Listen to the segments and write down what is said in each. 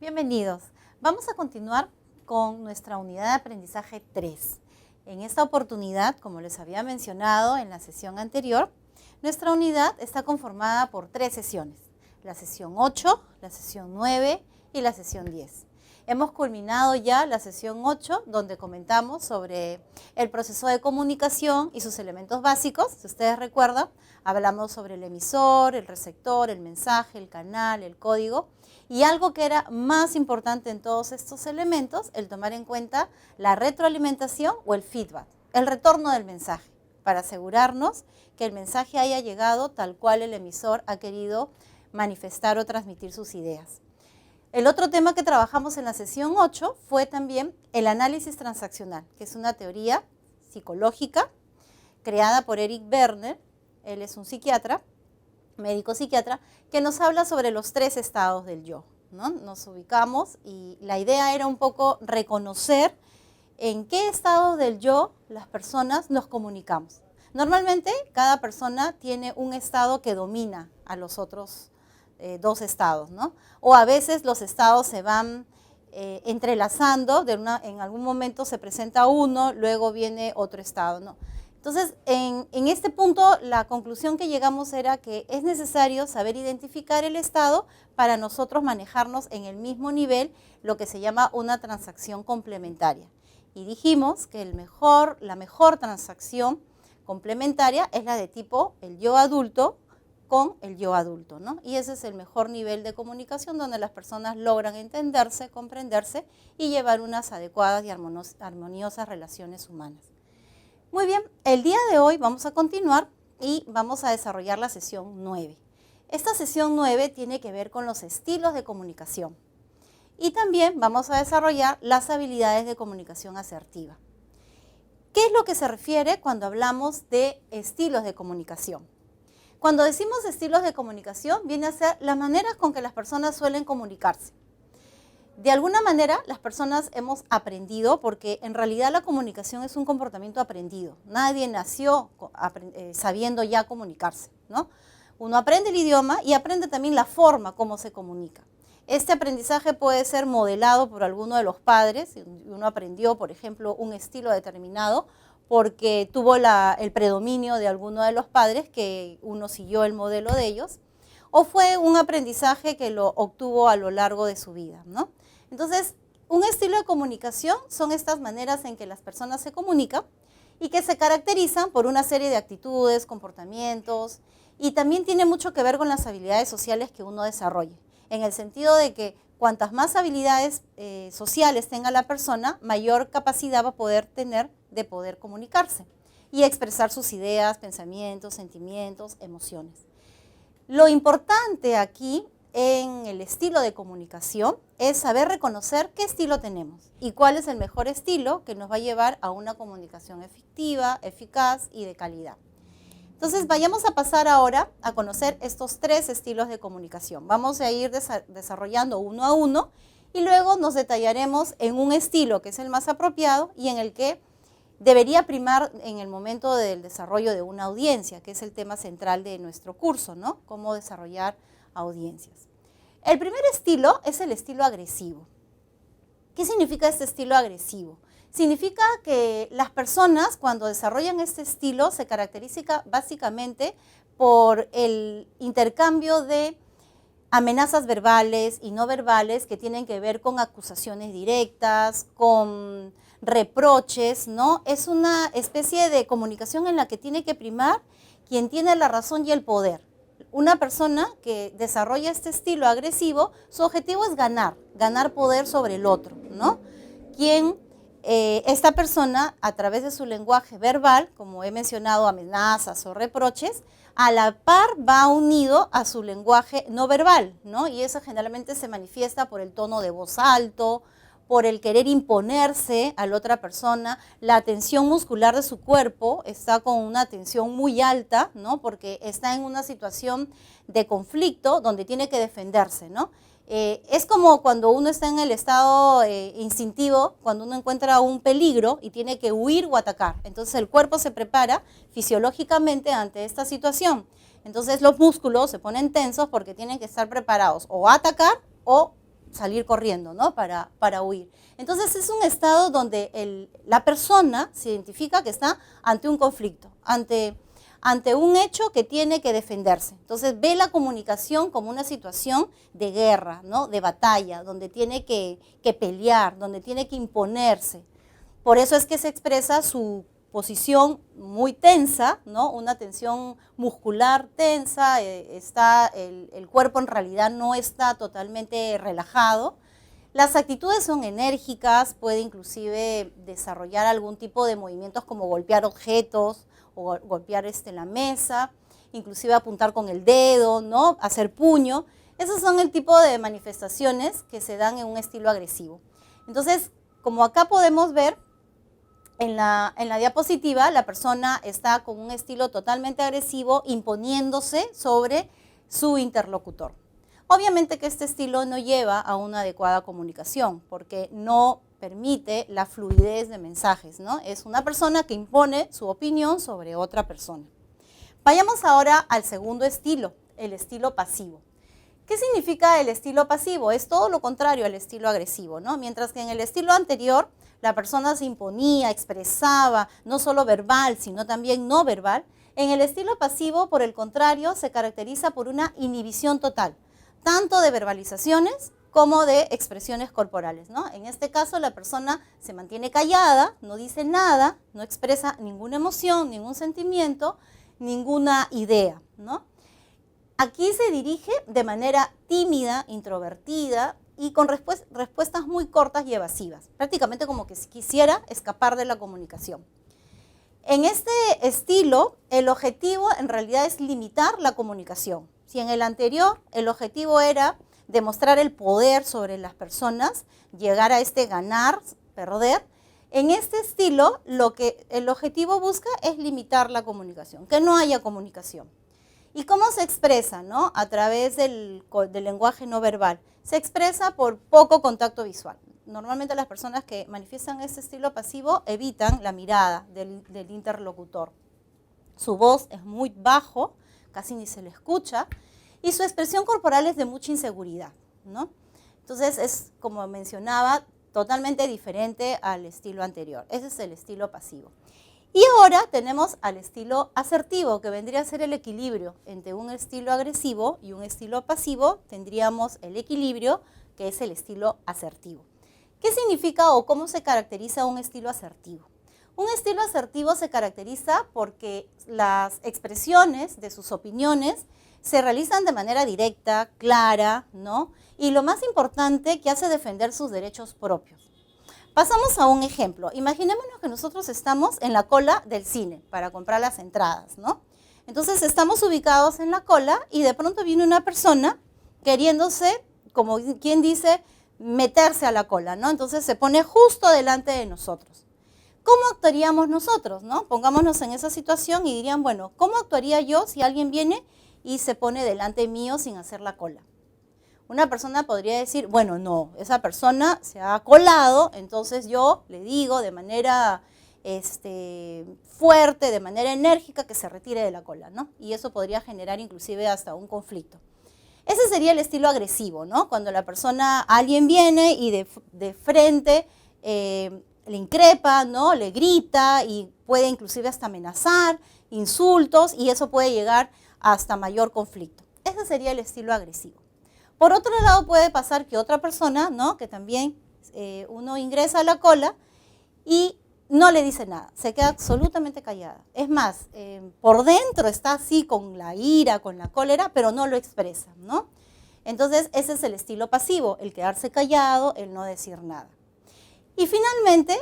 Bienvenidos. Vamos a continuar con nuestra unidad de aprendizaje 3. En esta oportunidad, como les había mencionado en la sesión anterior, nuestra unidad está conformada por 3 sesiones. La sesión 8, la sesión 9 y la sesión 10. Hemos culminado ya la sesión 8, donde comentamos sobre el proceso de comunicación y sus elementos básicos. Si ustedes recuerdan, hablamos sobre el emisor, el receptor, el mensaje, el canal, el código. Y algo que era más importante en todos estos elementos, el tomar en cuenta la retroalimentación o el feedback, el retorno del mensaje, para asegurarnos que el mensaje haya llegado tal cual el emisor ha querido manifestar o transmitir sus ideas. El otro tema que trabajamos en la sesión 8 fue también el análisis transaccional, que es una teoría psicológica creada por Eric Berner. Él es un psiquiatra, médico psiquiatra, que nos habla sobre los 3 estados del yo, ¿no? Nos ubicamos y la idea era un poco reconocer en qué estado del yo las personas nos comunicamos. Normalmente cada persona tiene un estado que domina a los otros 2 estados, ¿no? O a veces los estados se van entrelazando, en algún momento se presenta uno, luego viene otro estado, ¿no? Entonces, en este punto, la conclusión que llegamos era que es necesario saber identificar el estado para nosotros manejarnos en el mismo nivel, lo que se llama una transacción complementaria. Y dijimos que la mejor transacción complementaria es la de tipo el yo adulto con el yo adulto, ¿no? Y ese es el mejor nivel de comunicación donde las personas logran entenderse, comprenderse y llevar unas adecuadas y armoniosas relaciones humanas. Muy bien, el día de hoy vamos a continuar y vamos a desarrollar la sesión 9. Esta sesión 9 tiene que ver con los estilos de comunicación y también vamos a desarrollar las habilidades de comunicación asertiva. ¿Qué es lo que se refiere cuando hablamos de estilos de comunicación? Cuando decimos estilos de comunicación, viene a ser las maneras con que las personas suelen comunicarse. De alguna manera, las personas hemos aprendido, porque en realidad la comunicación es un comportamiento aprendido. Nadie nació sabiendo ya comunicarse, ¿no? Uno aprende el idioma y aprende también la forma como se comunica. Este aprendizaje puede ser modelado por alguno de los padres. Uno aprendió, por ejemplo, un estilo determinado porque tuvo el predominio de alguno de los padres, que uno siguió el modelo de ellos, o fue un aprendizaje que lo obtuvo a lo largo de su vida, ¿no? Entonces, un estilo de comunicación son estas maneras en que las personas se comunican y que se caracterizan por una serie de actitudes, comportamientos, y también tiene mucho que ver con las habilidades sociales que uno desarrolle, en el sentido de que cuantas más habilidades sociales tenga la persona, mayor capacidad va a poder tener de poder comunicarse y expresar sus ideas, pensamientos, sentimientos, emociones. Lo importante aquí en el estilo de comunicación es saber reconocer qué estilo tenemos y cuál es el mejor estilo que nos va a llevar a una comunicación efectiva, eficaz y de calidad. Entonces, vayamos a pasar ahora a conocer estos 3 estilos de comunicación. Vamos a ir desarrollando uno a uno y luego nos detallaremos en un estilo que es el más apropiado y en el que debería primar en el momento del desarrollo de una audiencia, que es el tema central de nuestro curso, ¿no? Cómo desarrollar audiencias. El primer estilo es el estilo agresivo. ¿Qué significa este estilo agresivo? Significa que las personas, cuando desarrollan este estilo, se caracteriza básicamente por el intercambio de amenazas verbales y no verbales que tienen que ver con acusaciones directas, con reproches, ¿no? Es una especie de comunicación en la que tiene que primar quien tiene la razón y el poder. Una persona que desarrolla este estilo agresivo, su objetivo es ganar poder sobre el otro, ¿no? Esta persona, a través de su lenguaje verbal, como he mencionado, amenazas o reproches, a la par va unido a su lenguaje no verbal, ¿no? Y eso generalmente se manifiesta por el tono de voz alto, por el querer imponerse a la otra persona. La tensión muscular de su cuerpo está con una tensión muy alta, ¿no? Porque está en una situación de conflicto donde tiene que defenderse, ¿no? Es como cuando uno está en el estado instintivo, cuando uno encuentra un peligro y tiene que huir o atacar. Entonces el cuerpo se prepara fisiológicamente ante esta situación. Entonces los músculos se ponen tensos porque tienen que estar preparados o a atacar o salir corriendo, ¿no? Para huir. Entonces es un estado donde la persona se identifica que está ante un conflicto, ante un hecho que tiene que defenderse. Entonces ve la comunicación como una situación de guerra, ¿no? De batalla, donde tiene que pelear, donde tiene que imponerse. Por eso es que se expresa su posición muy tensa, ¿no? Una tensión muscular tensa, el cuerpo en realidad no está totalmente relajado. Las actitudes son enérgicas, puede inclusive desarrollar algún tipo de movimientos como golpear objetos o golpear la mesa, inclusive apuntar con el dedo, ¿no? Hacer puño. Esos son el tipo de manifestaciones que se dan en un estilo agresivo. Entonces, como acá podemos ver, en la diapositiva, la persona está con un estilo totalmente agresivo, imponiéndose sobre su interlocutor. Obviamente que este estilo no lleva a una adecuada comunicación, porque no permite la fluidez de mensajes, ¿no? Es una persona que impone su opinión sobre otra persona. Vayamos ahora al segundo estilo, el estilo pasivo. ¿Qué significa el estilo pasivo? Es todo lo contrario al estilo agresivo, ¿no? Mientras que en el estilo anterior la persona se imponía, expresaba, no solo verbal, sino también no verbal, en el estilo pasivo, por el contrario, se caracteriza por una inhibición total, tanto de verbalizaciones como de expresiones corporales, ¿no? En este caso, la persona se mantiene callada, no dice nada, no expresa ninguna emoción, ningún sentimiento, ninguna idea, ¿no? Aquí se dirige de manera tímida, introvertida y con respuestas muy cortas y evasivas, prácticamente como que quisiera escapar de la comunicación. En este estilo, el objetivo en realidad es limitar la comunicación. Si en el anterior el objetivo era demostrar el poder sobre las personas, llegar a ganar, perder, en este estilo lo que el objetivo busca es limitar la comunicación, que no haya comunicación. ¿Y cómo se expresa, no? A través del lenguaje no verbal. Se expresa por poco contacto visual. Normalmente las personas que manifiestan este estilo pasivo evitan la mirada del interlocutor. Su voz es muy bajo, casi ni se le escucha, y su expresión corporal es de mucha inseguridad, ¿no? Entonces es, como mencionaba, totalmente diferente al estilo anterior. Ese es el estilo pasivo. Y ahora tenemos al estilo asertivo, que vendría a ser el equilibrio entre un estilo agresivo y un estilo pasivo. Tendríamos el equilibrio, que es el estilo asertivo. ¿Qué significa o cómo se caracteriza un estilo asertivo? Un estilo asertivo se caracteriza porque las expresiones de sus opiniones se realizan de manera directa, clara, ¿no? Y lo más importante, que hace defender sus derechos propios. Pasamos a un ejemplo. Imaginémonos que nosotros estamos en la cola del cine para comprar las entradas, ¿no? Entonces estamos ubicados en la cola y de pronto viene una persona queriéndose, como quien dice, meterse a la cola, ¿no? Entonces se pone justo delante de nosotros. ¿Cómo actuaríamos nosotros, no? Pongámonos en esa situación y dirían, bueno, ¿cómo actuaría yo si alguien viene y se pone delante mío sin hacer la cola? Una persona podría decir, bueno, no, esa persona se ha colado, entonces yo le digo de manera fuerte, de manera enérgica, que se retire de la cola, ¿no? Y eso podría generar inclusive hasta un conflicto. Ese sería el estilo agresivo, ¿no? Cuando alguien viene y de frente le increpa, ¿no? Le grita y puede inclusive hasta amenazar, insultos, y eso puede llegar hasta mayor conflicto. Ese sería el estilo agresivo. Por otro lado, puede pasar que otra persona, ¿no? Que también uno ingresa a la cola y no le dice nada, se queda absolutamente callada. Es más, por dentro está así con la ira, con la cólera, pero no lo expresa, ¿no? Entonces, ese es el estilo pasivo, el quedarse callado, el no decir nada. Y finalmente,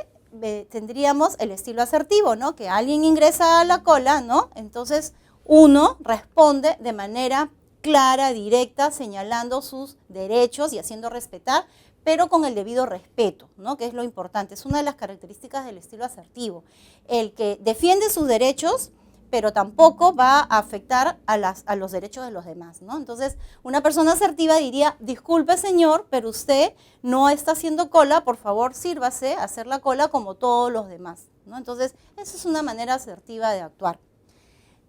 tendríamos el estilo asertivo, ¿no? Que alguien ingresa a la cola, ¿no? Entonces, uno responde de manera clara, directa, señalando sus derechos y haciendo respetar, pero con el debido respeto, ¿no? Que es lo importante. Es una de las características del estilo asertivo. El que defiende sus derechos, pero tampoco va a afectar a los derechos de los demás, ¿no? Entonces, una persona asertiva diría, disculpe señor, pero usted no está haciendo cola, por favor sírvase a hacer la cola como todos los demás, ¿no? Entonces, esa es una manera asertiva de actuar.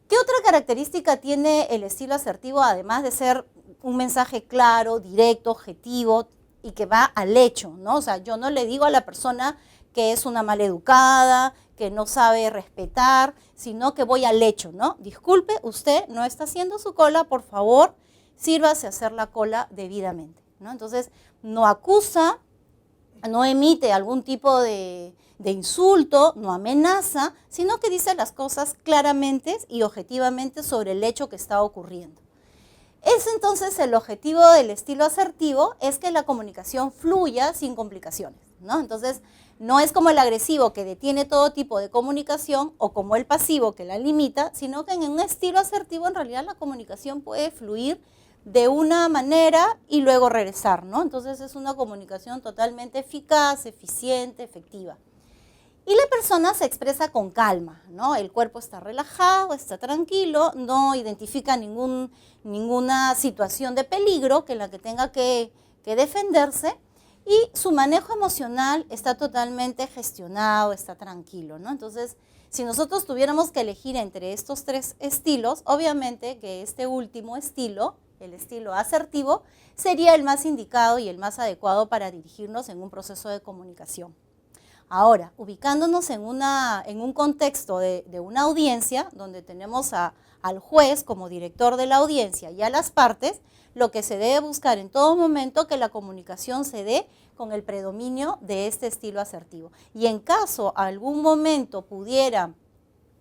¿Qué otra característica tiene el estilo asertivo, además de ser un mensaje claro, directo, objetivo, y que va al hecho, ¿no? O sea, yo no le digo a la persona que es una maleducada, que no sabe respetar, sino que voy al hecho, ¿no? Disculpe, usted no está haciendo su cola, por favor, sírvase a hacer la cola debidamente, ¿no? Entonces, no acusa, no emite algún tipo de insulto, no amenaza, sino que dice las cosas claramente y objetivamente sobre el hecho que está ocurriendo. Es entonces el objetivo del estilo asertivo, es que la comunicación fluya sin complicaciones, ¿no? Entonces, no es como el agresivo que detiene todo tipo de comunicación o como el pasivo que la limita, sino que en un estilo asertivo en realidad la comunicación puede fluir de una manera y luego regresar, ¿no? Entonces es una comunicación totalmente eficaz, eficiente, efectiva. Y la persona se expresa con calma, ¿no? El cuerpo está relajado, está tranquilo, no identifica ninguna situación de peligro en la que tenga que defenderse, y su manejo emocional está totalmente gestionado, está tranquilo, ¿no? Entonces, si nosotros tuviéramos que elegir entre estos tres estilos, obviamente que este último estilo, el estilo asertivo, sería el más indicado y el más adecuado para dirigirnos en un proceso de comunicación. Ahora, ubicándonos en un contexto de una audiencia, donde tenemos al juez como director de la audiencia y a las partes, lo que se debe buscar en todo momento que la comunicación se dé con el predominio de este estilo asertivo. Y en caso algún momento pudiera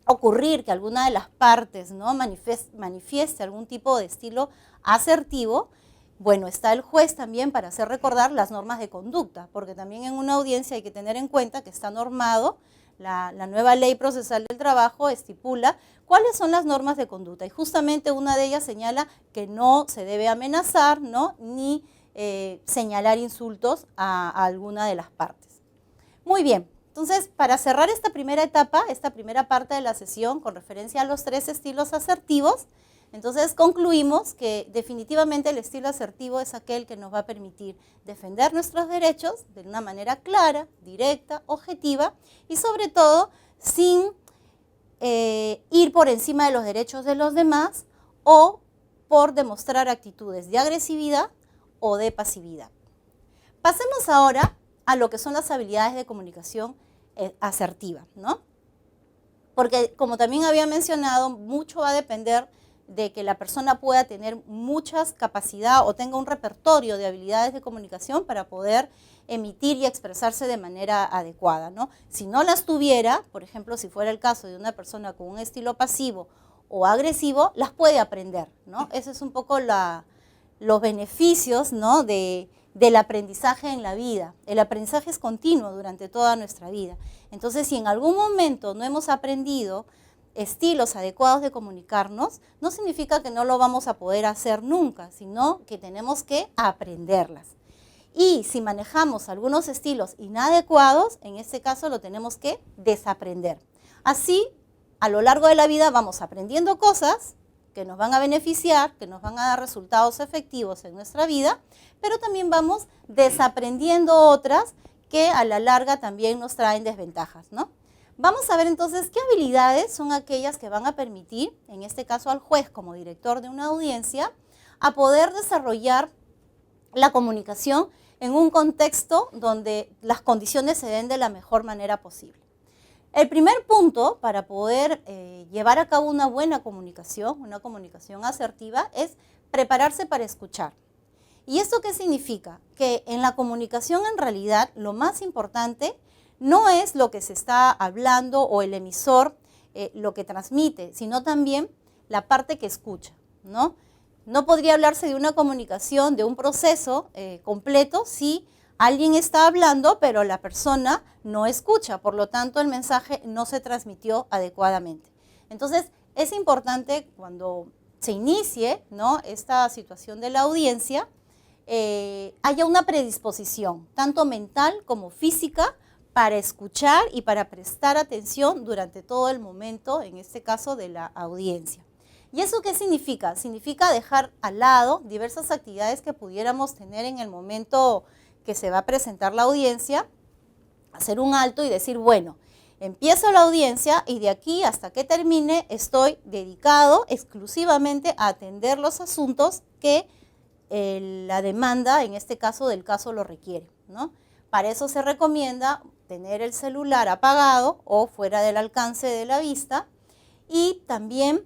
ocurrir que alguna de las partes, ¿no?, manifieste algún tipo de estilo asertivo, bueno, está el juez también para hacer recordar las normas de conducta, porque también en una audiencia hay que tener en cuenta que está normado, la nueva ley procesal del trabajo estipula cuáles son las normas de conducta, y justamente una de ellas señala que no se debe amenazar, ¿no?, ni señalar insultos a alguna de las partes. Muy bien, entonces para cerrar esta primera etapa, esta primera parte de la sesión con referencia a los tres estilos asertivos, entonces concluimos que definitivamente el estilo asertivo es aquel que nos va a permitir defender nuestros derechos de una manera clara, directa, objetiva y sobre todo sin ir por encima de los derechos de los demás o por demostrar actitudes de agresividad o de pasividad. Pasemos ahora a lo que son las habilidades de comunicación asertiva, ¿no? Porque como también había mencionado, mucho va a depender de que la persona pueda tener muchas capacidades o tenga un repertorio de habilidades de comunicación para poder emitir y expresarse de manera adecuada, ¿no? Si no las tuviera, por ejemplo, si fuera el caso de una persona con un estilo pasivo o agresivo, las puede aprender, ¿no? Ese es un poco los beneficios, ¿no?, del aprendizaje en la vida. El aprendizaje es continuo durante toda nuestra vida. Entonces, si en algún momento no hemos aprendido estilos adecuados de comunicarnos, no significa que no lo vamos a poder hacer nunca, sino que tenemos que aprenderlas. Y si manejamos algunos estilos inadecuados, en este caso lo tenemos que desaprender. Así, a lo largo de la vida vamos aprendiendo cosas que nos van a beneficiar, que nos van a dar resultados efectivos en nuestra vida, pero también vamos desaprendiendo otras que a la larga también nos traen desventajas, ¿no? Vamos a ver entonces qué habilidades son aquellas que van a permitir, en este caso al juez como director de una audiencia, a poder desarrollar la comunicación en un contexto donde las condiciones se den de la mejor manera posible. El primer punto para poder llevar a cabo una buena comunicación, una comunicación asertiva, es prepararse para escuchar. ¿Y esto qué significa? Que en la comunicación en realidad lo más importante no es lo que se está hablando o el emisor lo que transmite, sino también la parte que escucha, ¿no? No podría hablarse de una comunicación, de un proceso completo si alguien está hablando, pero la persona no escucha, por lo tanto el mensaje no se transmitió adecuadamente. Entonces es importante cuando se inicie, ¿no?, esta situación de la audiencia, haya una predisposición, tanto mental como física, para escuchar y para prestar atención durante todo el momento, en este caso de la audiencia. ¿Y eso qué significa? Significa dejar al lado diversas actividades que pudiéramos tener en el momento que se va a presentar la audiencia, hacer un alto y decir, bueno, empiezo la audiencia y de aquí hasta que termine estoy dedicado exclusivamente a atender los asuntos que la demanda, en este caso del caso, lo requiere, ¿no? Para eso se recomienda tener el celular apagado o fuera del alcance de la vista y también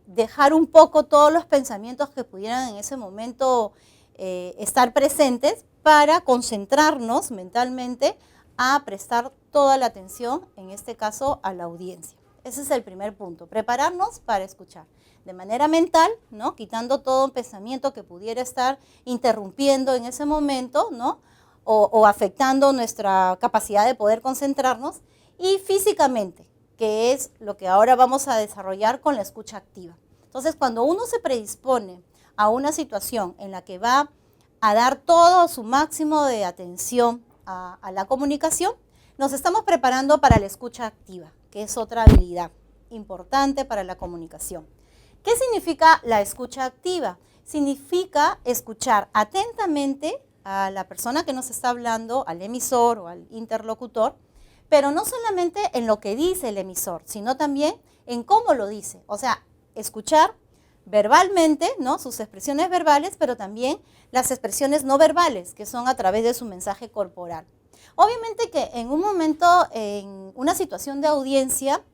dejar un poco todos los pensamientos que pudieran en ese momento estar presentes para concentrarnos mentalmente a prestar toda la atención, en este caso, a la audiencia. Ese es el primer punto, prepararnos para escuchar. De manera mental, ¿no? Quitando todo pensamiento que pudiera estar interrumpiendo en ese momento, ¿no? O afectando nuestra capacidad de poder concentrarnos, y físicamente, que es lo que ahora vamos a desarrollar con la escucha activa. Entonces, cuando uno se predispone a una situación en la que va a dar todo su máximo de atención a la comunicación, nos estamos preparando para la escucha activa, que es otra habilidad importante para la comunicación. ¿Qué significa la escucha activa? Significa escuchar atentamente a la persona que nos está hablando, al emisor o al interlocutor, pero no solamente en lo que dice el emisor, sino también en cómo lo dice. O sea, escuchar verbalmente, ¿no? Sus expresiones verbales, pero también las expresiones no verbales, que son a través de su mensaje corporal. Obviamente que en un momento, en una situación de audiencia,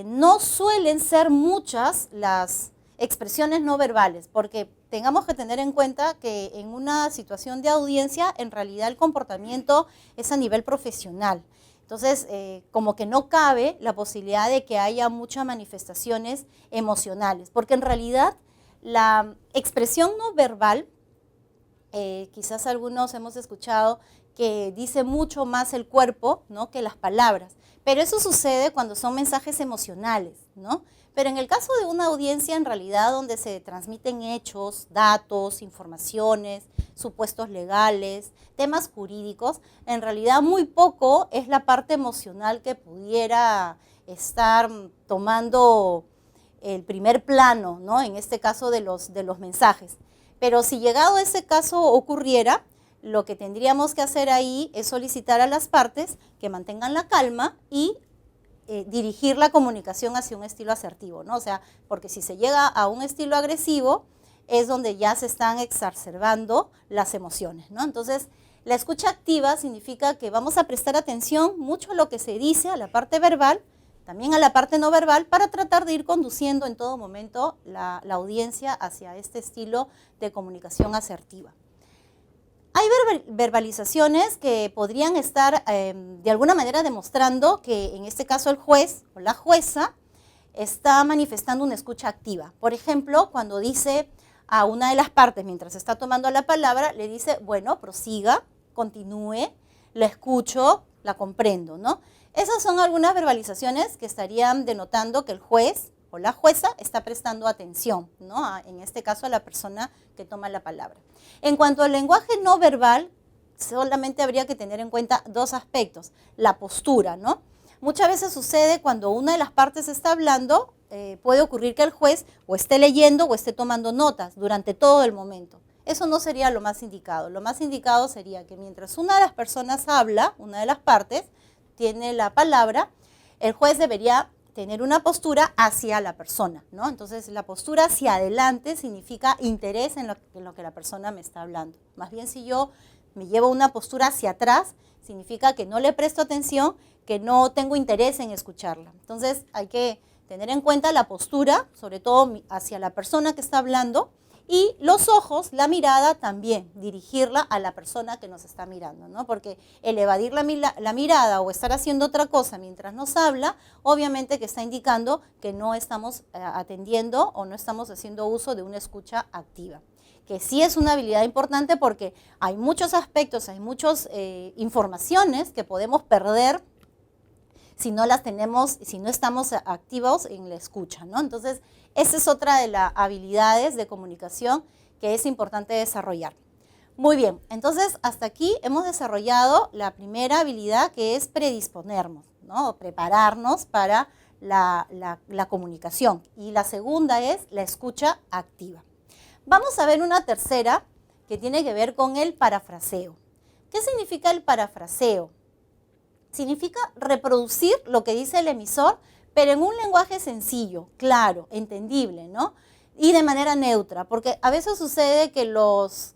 no suelen ser muchas las expresiones no verbales, porque tengamos que tener en cuenta que en una situación de audiencia, en realidad el comportamiento es a nivel profesional. Entonces, como que no cabe la posibilidad de que haya muchas manifestaciones emocionales, porque en realidad la expresión no verbal, quizás algunos hemos escuchado que dice mucho más el cuerpo, ¿no?, que las palabras, pero eso sucede cuando son mensajes emocionales, ¿no? Pero en el caso de una audiencia, en realidad, donde se transmiten hechos, datos, informaciones, supuestos legales, temas jurídicos, en realidad muy poco es la parte emocional que pudiera estar tomando el primer plano, ¿no? En este caso de los mensajes. Pero si llegado ese caso ocurriera, lo que tendríamos que hacer ahí es solicitar a las partes que mantengan la calma y dirigir la comunicación hacia un estilo asertivo, ¿no? O sea, porque si se llega a un estilo agresivo es donde ya se están exacerbando las emociones, ¿no? Entonces, la escucha activa significa que vamos a prestar atención mucho a lo que se dice, a la parte verbal, también a la parte no verbal, para tratar de ir conduciendo en todo momento la audiencia hacia este estilo de comunicación asertiva. Hay verbalizaciones que podrían estar de alguna manera demostrando que en este caso el juez o la jueza está manifestando una escucha activa. Por ejemplo, cuando dice a una de las partes mientras está tomando la palabra, le dice, bueno, prosiga, continúe, la escucho, la comprendo, ¿no? Esas son algunas verbalizaciones que estarían denotando que el juez o la jueza está prestando atención, ¿no? En este caso a la persona que toma la palabra. En cuanto al lenguaje no verbal, solamente habría que tener en cuenta dos aspectos. La postura, ¿no? Muchas veces sucede cuando una de las partes está hablando, puede ocurrir que el juez o esté leyendo o esté tomando notas durante todo el momento. Eso no sería lo más indicado. Lo más indicado sería que mientras una de las personas habla, una de las partes tiene la palabra, el juez debería tener una postura hacia la persona, ¿no? Entonces, la postura hacia adelante significa interés en lo que la persona me está hablando. Más bien, si yo me llevo una postura hacia atrás, significa que no le presto atención, que no tengo interés en escucharla. Entonces, hay que tener en cuenta la postura, sobre todo hacia la persona que está hablando, y los ojos, la mirada también, dirigirla a la persona que nos está mirando, ¿no? Porque el evadir la mirada o estar haciendo otra cosa mientras nos habla, obviamente que está indicando que no estamos atendiendo o no estamos haciendo uso de una escucha activa. Que sí es una habilidad importante porque hay muchos aspectos, hay muchas informaciones que podemos perder si no las tenemos, si no estamos activos en la escucha, ¿no? Entonces, esa es otra de las habilidades de comunicación que es importante desarrollar. Muy bien, entonces hasta aquí hemos desarrollado la primera habilidad, que es predisponernos, ¿no? O prepararnos para la comunicación. Y la segunda es la escucha activa. Vamos a ver una tercera que tiene que ver con el parafraseo. ¿Qué significa el parafraseo? Significa reproducir lo que dice el emisor, pero en un lenguaje sencillo, claro, entendible, ¿no? y de manera neutra, porque a veces sucede que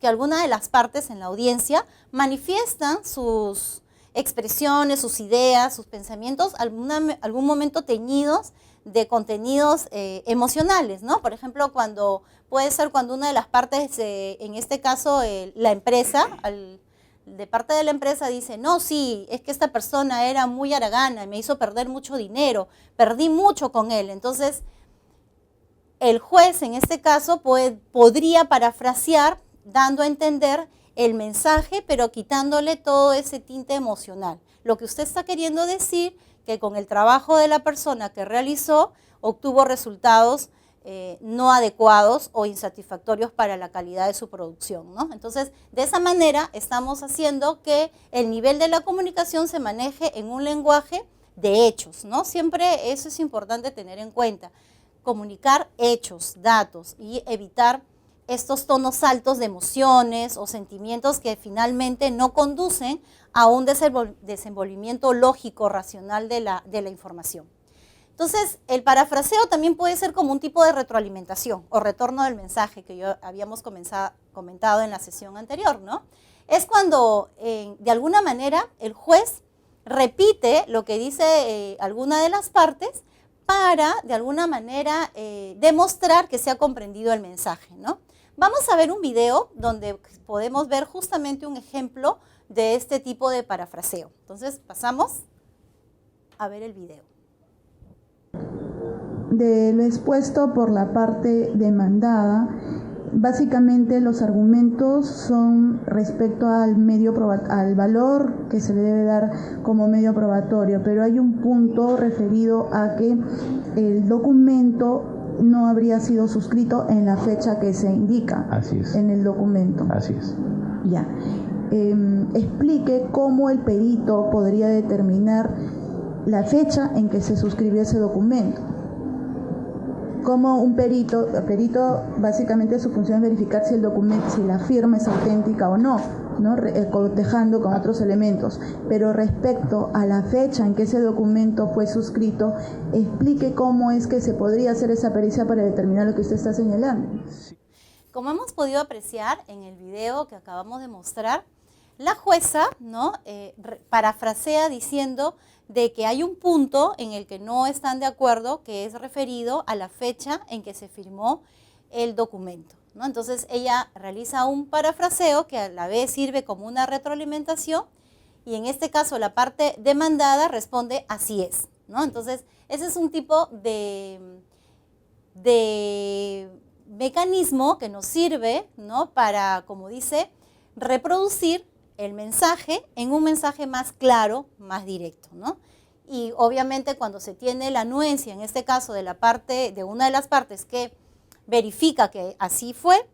alguna de las partes en la audiencia manifiestan sus expresiones, sus ideas, sus pensamientos, algún momento teñidos de contenidos emocionales, ¿no? Por ejemplo, puede ser cuando una de las partes, en este caso la empresa, de parte de la empresa dice, no, sí, es que esta persona era muy haragana, me hizo perder mucho dinero, perdí mucho con él. Entonces, el juez en este caso podría parafrasear dando a entender el mensaje, pero quitándole todo ese tinte emocional. Lo que usted está queriendo decir, que con el trabajo de la persona que realizó, obtuvo resultados no adecuados o insatisfactorios para la calidad de su producción, ¿no? Entonces, de esa manera estamos haciendo que el nivel de la comunicación se maneje en un lenguaje de hechos, ¿no? Siempre eso es importante tener en cuenta. Comunicar hechos, datos y evitar estos tonos altos de emociones o sentimientos que finalmente no conducen a un desenvolvimiento lógico, racional de la información. Entonces, el parafraseo también puede ser como un tipo de retroalimentación o retorno del mensaje que yo habíamos comentado en la sesión anterior, ¿no? Es cuando, de alguna manera, el juez repite lo que dice alguna de las partes para, de alguna manera, demostrar que se ha comprendido el mensaje, ¿no? Vamos a ver un video donde podemos ver justamente un ejemplo de este tipo de parafraseo. Entonces, pasamos a ver el video. De lo expuesto por la parte demandada, básicamente los argumentos son respecto al al valor que se le debe dar como medio probatorio, pero hay un punto referido a que el documento no habría sido suscrito en la fecha que se indica en el documento. Así es. Ya. Explique cómo el perito podría determinar la fecha en que se suscribió ese documento. Como un perito básicamente su función es verificar si el documento, si la firma es auténtica o no, cotejando con otros elementos. Pero respecto a la fecha en que ese documento fue suscrito, explique cómo es que se podría hacer esa pericia para determinar lo que usted está señalando. Como hemos podido apreciar en el video que acabamos de mostrar, la jueza, ¿no?, parafrasea diciendo de que hay un punto en el que no están de acuerdo, que es referido a la fecha en que se firmó el documento, ¿no? Entonces ella realiza un parafraseo que a la vez sirve como una retroalimentación y en este caso la parte demandada responde así es, ¿no? Entonces ese es un tipo de mecanismo que nos sirve, ¿no?, para, como dice, reproducir el mensaje en un mensaje más claro, más directo, ¿no? Y obviamente cuando se tiene la anuencia, en este caso de una de las partes que verifica que así fue,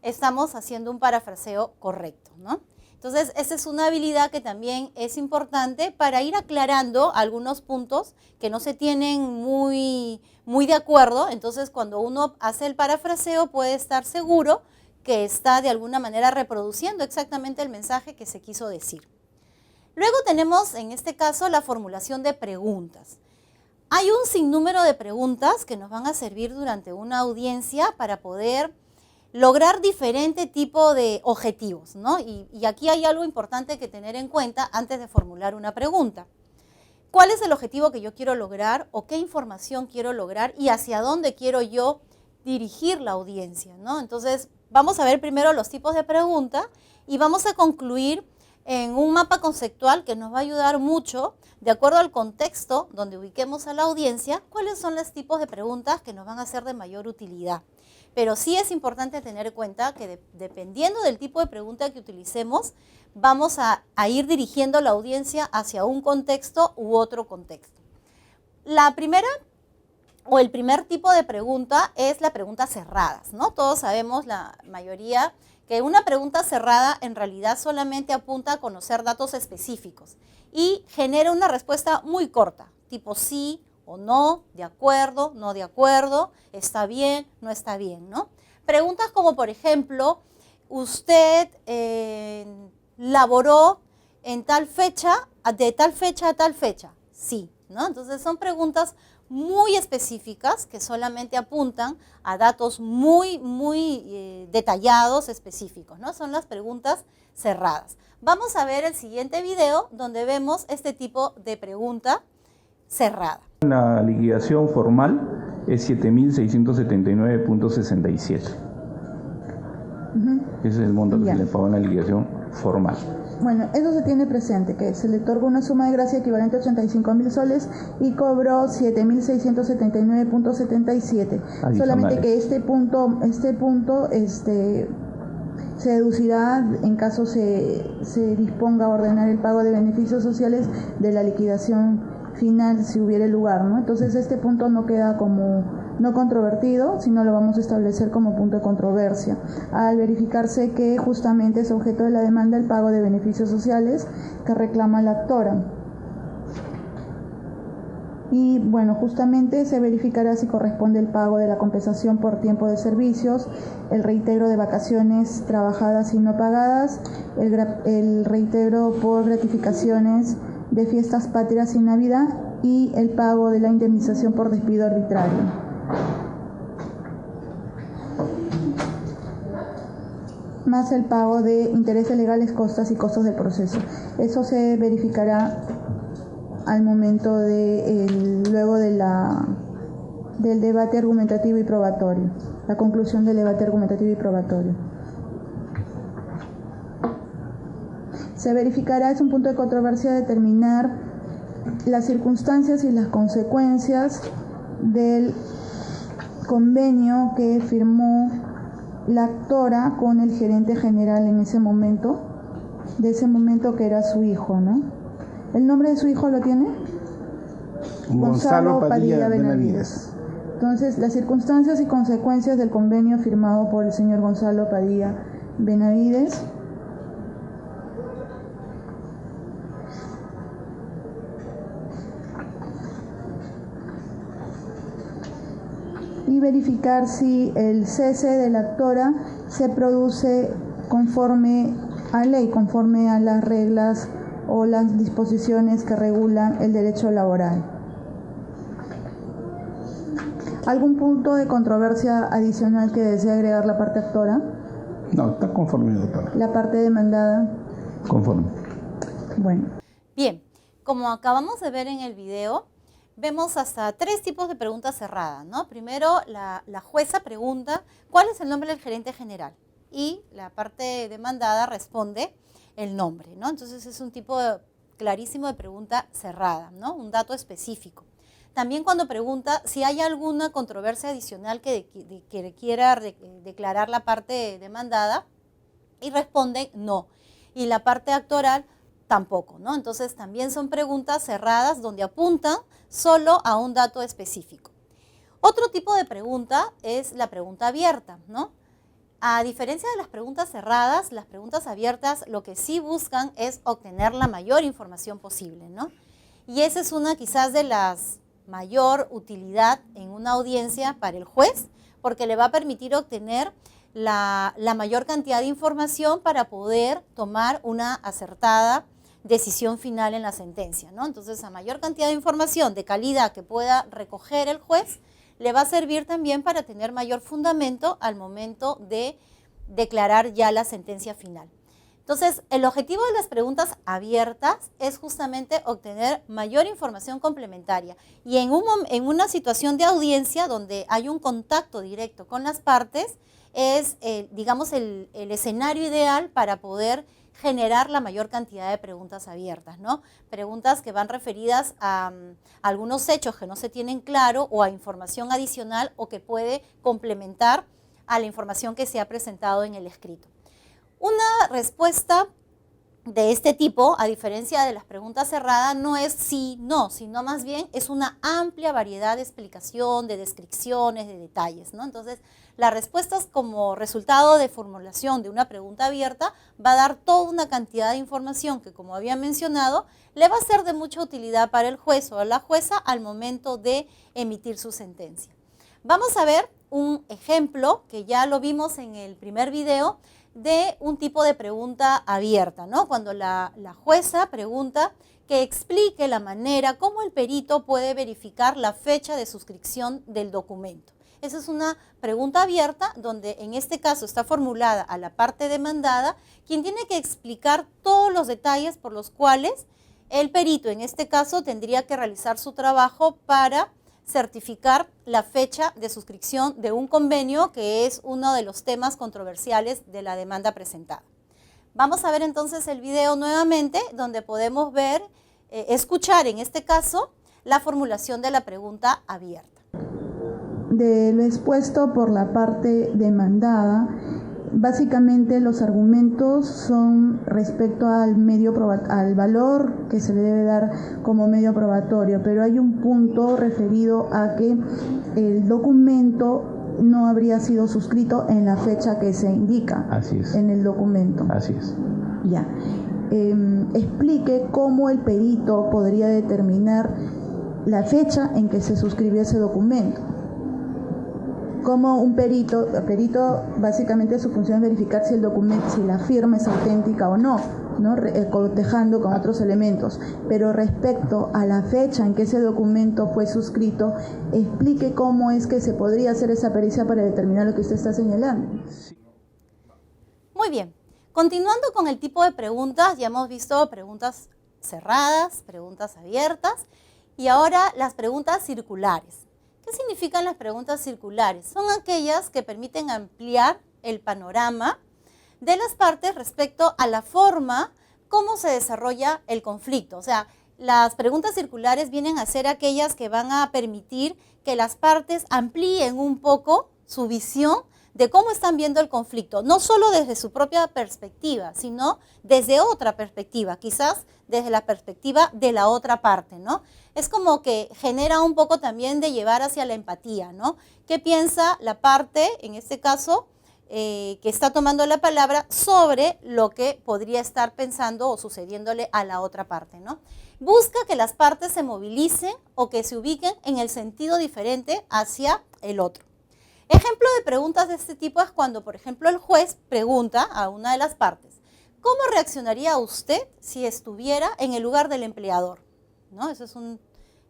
estamos haciendo un parafraseo correcto, ¿no? Entonces, esa es una habilidad que también es importante para ir aclarando algunos puntos que no se tienen muy de acuerdo. Entonces, cuando uno hace el parafraseo puede estar seguro que está de alguna manera reproduciendo exactamente el mensaje que se quiso decir. Luego tenemos, en este caso, la formulación de preguntas. Hay un sinnúmero de preguntas que nos van a servir durante una audiencia para poder lograr diferente tipo de objetivos, ¿no? Y aquí hay algo importante que tener en cuenta antes de formular una pregunta. ¿Cuál es el objetivo que yo quiero lograr o qué información quiero lograr y hacia dónde quiero yo dirigir la audiencia, ¿no? Entonces, vamos a ver primero los tipos de preguntas y vamos a concluir en un mapa conceptual que nos va a ayudar mucho, de acuerdo al contexto donde ubiquemos a la audiencia, cuáles son los tipos de preguntas que nos van a ser de mayor utilidad. Pero sí es importante tener en cuenta que dependiendo del tipo de pregunta que utilicemos, vamos a ir dirigiendo la audiencia hacia un contexto u otro contexto. La primera o el primer tipo de pregunta es la pregunta cerradas, ¿no? Todos sabemos, la mayoría, que una pregunta cerrada en realidad solamente apunta a conocer datos específicos y genera una respuesta muy corta, tipo sí o no, de acuerdo, no de acuerdo, está bien, no está bien, ¿no? Preguntas como, por ejemplo, usted laboró en tal fecha, de tal fecha a tal fecha, sí, ¿no? Entonces son preguntas muy específicas que solamente apuntan a datos muy detallados, específicos, ¿no? Son las preguntas cerradas. Vamos a ver el siguiente video donde vemos este tipo de pregunta cerrada. La liquidación formal es 7.679.67. Ese es el monto que se le pagó en la liquidación formal. Bueno, eso se tiene presente, que se le otorgó una suma de gracia equivalente a 85.000 soles y cobró 7.679.77. Solamente que este punto se deducirá en caso se disponga a ordenar el pago de beneficios sociales de la liquidación final si hubiera lugar, ¿no? Entonces este punto no queda como no controvertido, sino lo vamos a establecer como punto de controversia, al verificarse que justamente es objeto de la demanda el pago de beneficios sociales que reclama la actora. Y bueno, justamente se verificará si corresponde el pago de la compensación por tiempo de servicios, el reintegro de vacaciones trabajadas y no pagadas, el reintegro por gratificaciones de fiestas patrias y Navidad y el pago de la indemnización por despido arbitrario. Más el pago de intereses legales, costas y costos del proceso. Eso se verificará al momento luego del debate argumentativo y probatorio, la conclusión del debate argumentativo y probatorio. Se verificará, es un punto de controversia, determinar las circunstancias y las consecuencias del convenio que firmó la actora con el gerente general en ese momento, de ese momento que era su hijo, ¿no? ¿El nombre de su hijo lo tiene? Gonzalo Padilla Benavides. Entonces, las circunstancias y consecuencias del convenio firmado por el señor Gonzalo Padilla Benavides. Y verificar si el cese de la actora se produce conforme a ley, conforme a las reglas o las disposiciones que regulan el derecho laboral. ¿Algún punto de controversia adicional que desee agregar la parte actora? No, está conforme, doctora. ¿La parte demandada? Conforme. Bueno. Bien, como acabamos de ver en el video, vemos hasta 3 tipos de preguntas cerradas, ¿no? Primero, la jueza pregunta cuál es el nombre del gerente general y la parte demandada responde el nombre, ¿no? Entonces es un tipo clarísimo de pregunta cerrada, ¿no? Un dato específico. También cuando pregunta si hay alguna controversia adicional que quiera declarar la parte demandada y responde no. Y la parte actoral tampoco, ¿no? Entonces también son preguntas cerradas donde apuntan solo a un dato específico. Otro tipo de pregunta es la pregunta abierta, ¿no? A diferencia de las preguntas cerradas, las preguntas abiertas lo que sí buscan es obtener la mayor información posible, ¿no? Y esa es una quizás de las mayor utilidad en una audiencia para el juez, porque le va a permitir obtener la mayor cantidad de información para poder tomar una acertada decisión final en la sentencia, ¿no? Entonces, a mayor cantidad de información de calidad que pueda recoger el juez, le va a servir también para tener mayor fundamento al momento de declarar ya la sentencia final. Entonces, el objetivo de las preguntas abiertas es justamente obtener mayor información complementaria y en una situación de audiencia donde hay un contacto directo con las partes, es, digamos, el escenario ideal para poder generar la mayor cantidad de preguntas abiertas, ¿no? Preguntas que van referidas a algunos hechos que no se tienen claro o a información adicional o que puede complementar a la información que se ha presentado en el escrito. Una respuesta de este tipo, a diferencia de las preguntas cerradas, no es sí, no, sino más bien es una amplia variedad de explicación, de descripciones, de detalles, ¿no? Entonces, las respuestas como resultado de formulación de una pregunta abierta va a dar toda una cantidad de información que, como había mencionado, le va a ser de mucha utilidad para el juez o la jueza al momento de emitir su sentencia. Vamos a ver un ejemplo que ya lo vimos en el primer video de un tipo de pregunta abierta, ¿no? Cuando la jueza pregunta que explique la manera como el perito puede verificar la fecha de suscripción del documento. Esa es una pregunta abierta donde en este caso está formulada a la parte demandada, quien tiene que explicar todos los detalles por los cuales el perito en este caso tendría que realizar su trabajo para certificar la fecha de suscripción de un convenio, que es uno de los temas controversiales de la demanda presentada. Vamos a ver entonces el video nuevamente, donde podemos ver, escuchar en este caso, la formulación de la pregunta abierta. De lo expuesto por la parte demandada, básicamente los argumentos son respecto al al valor que se le debe dar como medio probatorio, pero hay un punto referido a que el documento no habría sido suscrito en la fecha que se indica. Así es. En el documento. Así es. Ya. Explique cómo el perito podría determinar la fecha en que se suscribió ese documento. Como un perito básicamente su función es verificar si el documento, si la firma es auténtica o no, cotejando con otros elementos. Pero respecto a la fecha en que ese documento fue suscrito, explique cómo es que se podría hacer esa pericia para determinar lo que usted está señalando. Muy bien. Continuando con el tipo de preguntas, ya hemos visto preguntas cerradas, preguntas abiertas y ahora las preguntas circulares. ¿Qué significan las preguntas circulares? Son aquellas que permiten ampliar el panorama de las partes respecto a la forma cómo se desarrolla el conflicto. O sea, las preguntas circulares vienen a ser aquellas que van a permitir que las partes amplíen un poco su visión de cómo están viendo el conflicto, no solo desde su propia perspectiva, sino desde otra perspectiva, quizás desde la perspectiva de la otra parte, ¿no? Es como que genera un poco también de llevar hacia la empatía, ¿no? ¿Qué piensa la parte, en este caso, que está tomando la palabra sobre lo que podría estar pensando o sucediéndole a la otra parte, ¿no? Busca que las partes se movilicen o que se ubiquen en el sentido diferente hacia el otro. Ejemplo de preguntas de este tipo es cuando, por ejemplo, el juez pregunta a una de las partes, ¿cómo reaccionaría usted si estuviera en el lugar del empleador? ¿No? Ese es un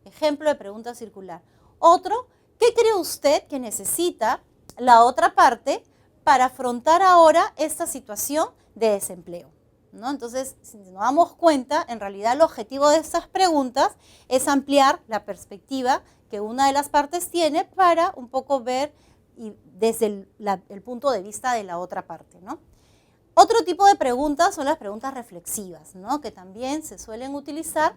ejemplo de pregunta circular. Otro, ¿qué cree usted que necesita la otra parte para afrontar ahora esta situación de desempleo? ¿No? Entonces, si nos damos cuenta, en realidad el objetivo de estas preguntas es ampliar la perspectiva que una de las partes tiene para un poco ver y desde el punto de vista de la otra parte, ¿no? Otro tipo de preguntas son las preguntas reflexivas, ¿no? Que también se suelen utilizar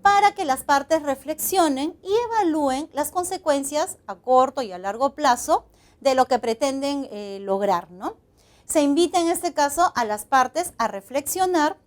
para que las partes reflexionen y evalúen las consecuencias a corto y a largo plazo de lo que pretenden lograr, ¿no? Se invita en este caso a las partes a reflexionar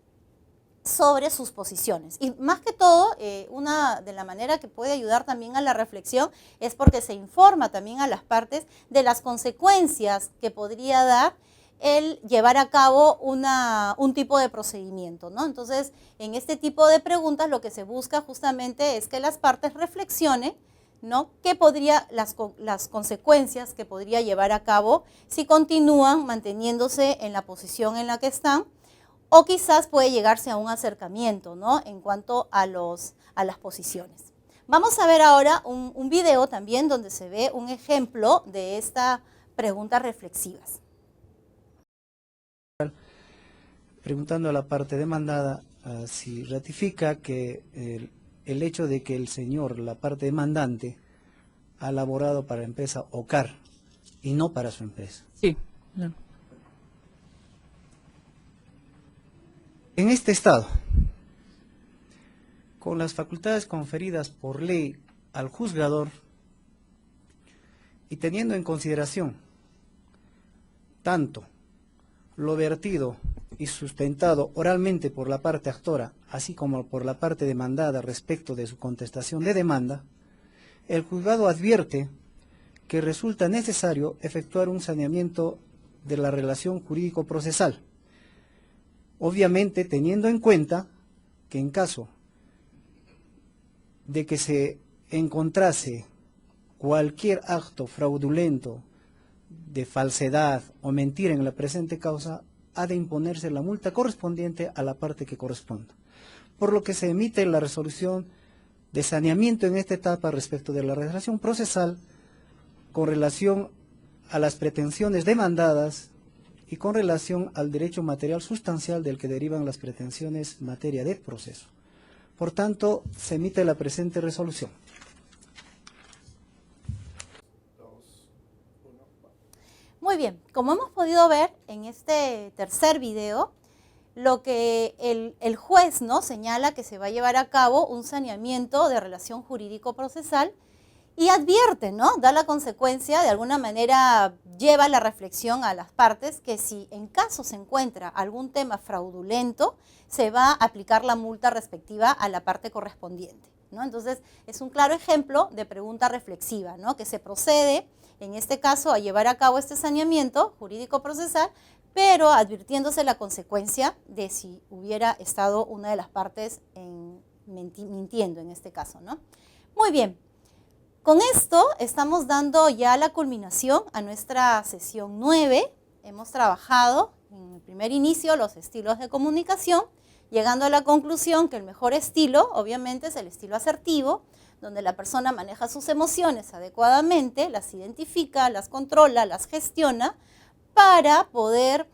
sobre sus posiciones. Y más que todo, una de la manera que puede ayudar también a la reflexión es porque se informa también a las partes de las consecuencias que podría dar el llevar a cabo un tipo de procedimiento, ¿no? Entonces, en este tipo de preguntas lo que se busca justamente es que las partes reflexionen, ¿no? ¿Qué podría, las consecuencias que podría llevar a cabo si continúan manteniéndose en la posición en la que están? O quizás puede llegarse a un acercamiento, ¿no? En cuanto a las posiciones. Vamos a ver ahora un video también donde se ve un ejemplo de estas preguntas reflexivas. Preguntando a la parte demandada si ratifica que el hecho de que el señor, la parte demandante, ha laborado para la empresa OCAR y no para su empresa. Sí, claro. En este estado, con las facultades conferidas por ley al juzgador y teniendo en consideración tanto lo vertido y sustentado oralmente por la parte actora, así como por la parte demandada respecto de su contestación de demanda, el juzgado advierte que resulta necesario efectuar un saneamiento de la relación jurídico-procesal, obviamente teniendo en cuenta que en caso de que se encontrase cualquier acto fraudulento de falsedad o mentira en la presente causa, ha de imponerse la multa correspondiente a la parte que corresponda. por lo que se emite la resolución de saneamiento en esta etapa respecto de la redacción procesal con relación a las pretensiones demandadas y con relación al derecho material sustancial del que derivan las pretensiones en materia de proceso. Por tanto, se emite la presente resolución. Muy bien, como hemos podido ver en este tercer video, lo que el juez, ¿no?, señala que se va a llevar a cabo un saneamiento de relación jurídico-procesal y advierte, ¿no?, da la consecuencia, de alguna manera lleva la reflexión a las partes que si en caso se encuentra algún tema fraudulento, se va a aplicar la multa respectiva a la parte correspondiente, ¿no? Entonces, es un claro ejemplo de pregunta reflexiva, ¿no?, que se procede, en este caso, a llevar a cabo este saneamiento jurídico-procesal, pero advirtiéndose la consecuencia de si hubiera estado una de las partes mintiendo en este caso, ¿no? Muy bien, con esto estamos dando ya la culminación a nuestra sesión 9. Hemos trabajado en el primer inicio los estilos de comunicación, llegando a la conclusión que el mejor estilo, obviamente, es el estilo asertivo, donde la persona maneja sus emociones adecuadamente, las identifica, las controla, las gestiona, para poder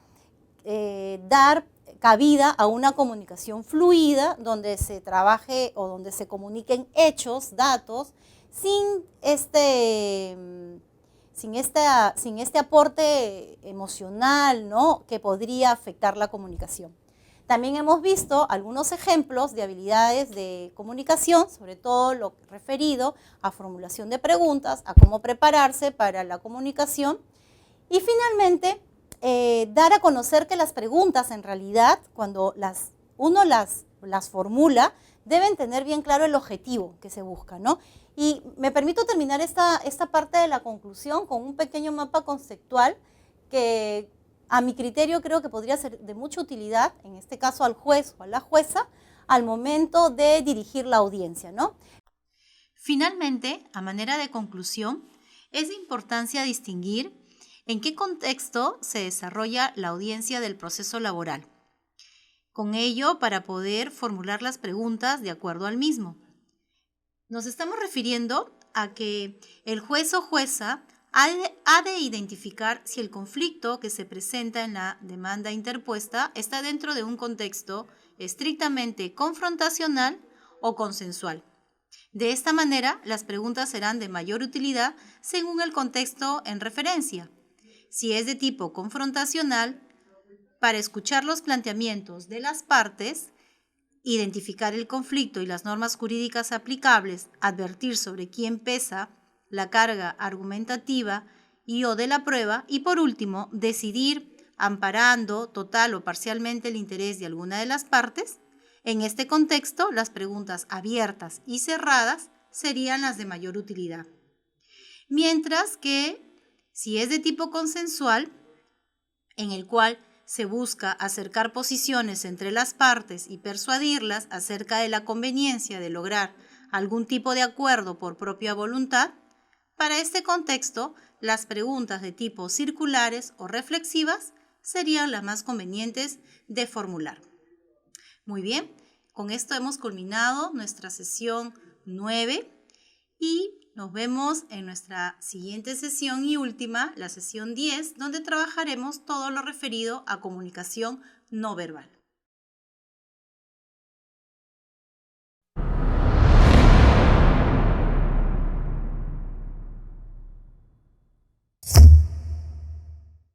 dar cabida a una comunicación fluida donde se trabaje o donde se comuniquen hechos, datos, sin este aporte emocional, ¿no?, que podría afectar la comunicación. También hemos visto algunos ejemplos de habilidades de comunicación, sobre todo lo referido a formulación de preguntas, a cómo prepararse para la comunicación. Y finalmente, dar a conocer que las preguntas, en realidad, cuando uno las formula, deben tener bien claro el objetivo que se busca, ¿no? Y me permito terminar esta parte de la conclusión con un pequeño mapa conceptual que, a mi criterio, creo que podría ser de mucha utilidad, en este caso al juez o a la jueza, al momento de dirigir la audiencia, ¿no? Finalmente, a manera de conclusión, es de importancia distinguir en qué contexto se desarrolla la audiencia del proceso laboral. Con ello, para poder formular las preguntas de acuerdo al mismo. Nos estamos refiriendo a que el juez o jueza ha de identificar si el conflicto que se presenta en la demanda interpuesta está dentro de un contexto estrictamente confrontacional o consensual. De esta manera, las preguntas serán de mayor utilidad según el contexto en referencia. Si es de tipo confrontacional, para escuchar los planteamientos de las partes, identificar el conflicto y las normas jurídicas aplicables, advertir sobre quién pesa la carga argumentativa y o de la prueba y, por último, decidir amparando total o parcialmente el interés de alguna de las partes. En este contexto, las preguntas abiertas y cerradas serían las de mayor utilidad. Mientras que, si es de tipo consensual, en el cual se busca acercar posiciones entre las partes y persuadirlas acerca de la conveniencia de lograr algún tipo de acuerdo por propia voluntad, para este contexto, las preguntas de tipo circulares o reflexivas serían las más convenientes de formular. Muy bien, con esto hemos culminado nuestra sesión 9 y nos vemos en nuestra siguiente sesión y última, la sesión 10, donde trabajaremos todo lo referido a comunicación no verbal.